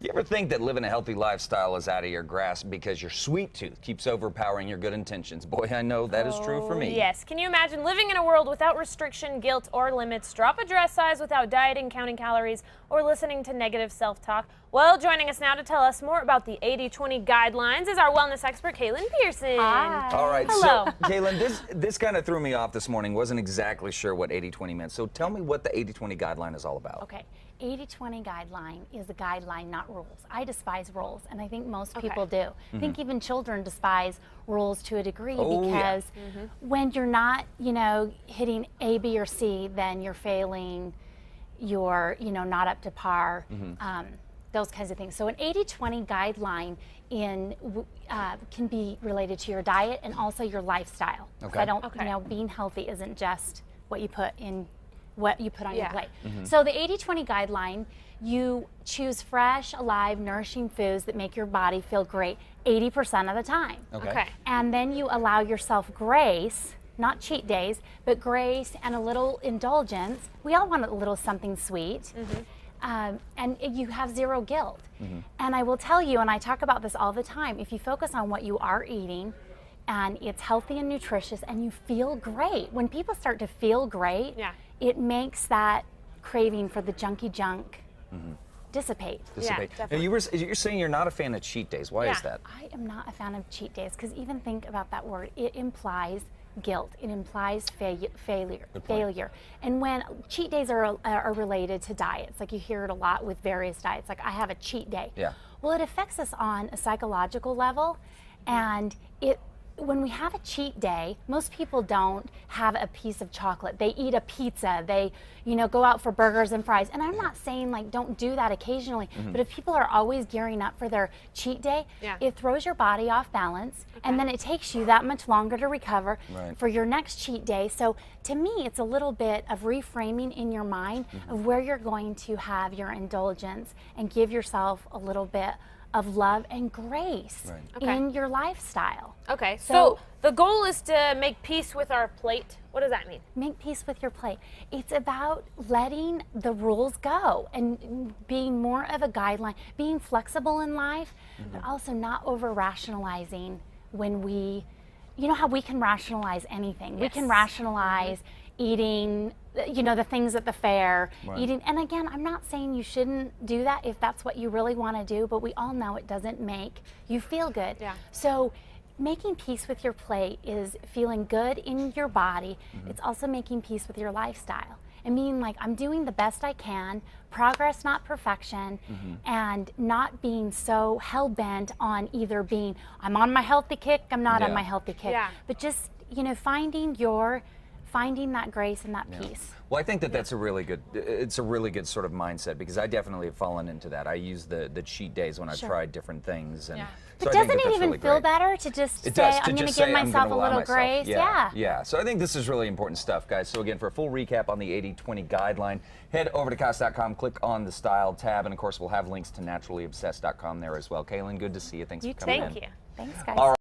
You ever think that living a healthy lifestyle is out of your grasp because your sweet tooth keeps overpowering your good intentions? Boy, I know that is true for me. Yes. Can you imagine living in a world without restriction, guilt, or limits? Drop a dress size without dieting, counting calories, or listening to negative self-talk? Well, joining us now to tell us more about the 80-20 guidelines is our wellness expert, Kaylin Pearson. Hi. All right, Hello. so Kaylin, this kind of threw me off this morning. Wasn't exactly sure what 80-20 meant. So tell me what the 80-20 guideline is all about. Okay, 80-20 guideline is a guideline, not rules. I despise rules, and I think most people do. I think even children despise rules to a degree because when you're not, hitting A, B, or C, then you're failing, you're, not up to par, those kinds of things. So an 80-20 guideline can be related to your diet and also your lifestyle. Okay. I don't, being healthy isn't just what you put on your plate. Mm-hmm. So the 80-20 guideline, you choose fresh, alive, nourishing foods that make your body feel great 80% of the time. Okay. And then you allow yourself grace, not cheat days, but grace and a little indulgence. We all want a little something sweet. And you have zero guilt. And I will tell you, and I talk about this all the time, if you focus on what you are eating and it's healthy and nutritious and you feel great, when people start to feel great, it makes that craving for the junky junk dissipate. Dissipate. Yeah, Now, you're saying you're not a fan of cheat days. Why is that? I am not a fan of cheat days because even think about that word. It implies guilt. It implies failure. And when cheat days are related to diets, like you hear it a lot with various diets, like I have a cheat day. Yeah. Well, it affects us on a psychological level, and when we have a cheat day, most people don't have a piece of chocolate. They eat a pizza. They, go out for burgers and fries. And I'm not saying like don't do that occasionally, but if people are always gearing up for their cheat day, it throws your body off balance, and then it takes you that much longer to recover for your next cheat day. So to me, it's a little bit of reframing in your mind of where you're going to have your indulgence and give yourself a little bit of love and grace in your lifestyle. Okay, so the goal is to make peace with our plate. What does that mean? Make peace with your plate. It's about letting the rules go and being more of a guideline, being flexible in life, but also not over-rationalizing when you know how we can rationalize anything. We can rationalize eating, the things at the fair, eating. And again, I'm not saying you shouldn't do that if that's what you really want to do, but we all know it doesn't make you feel good. So making peace with your plate is feeling good in your body. It's also making peace with your lifestyle and being like, I'm doing the best I can, progress, not perfection, and not being so hell-bent on either being, I'm on my healthy kick, I'm not on my healthy kick, but just, finding that grace and that peace. Well, I think that's a really good, it's a really good sort of mindset because I definitely have fallen into that. I use the cheat days when I've tried different things. And but doesn't it even feel better to just say, I'm going to give myself a little grace? Yeah. So I think this is really important stuff, guys. So again, for a full recap on the 80-20 guideline, head over to Cost.com, click on the Style tab, and of course we'll have links to naturallyobsessed.com there as well. Kaylin, good to see you. Thanks for coming in. Thank you. Thanks, guys.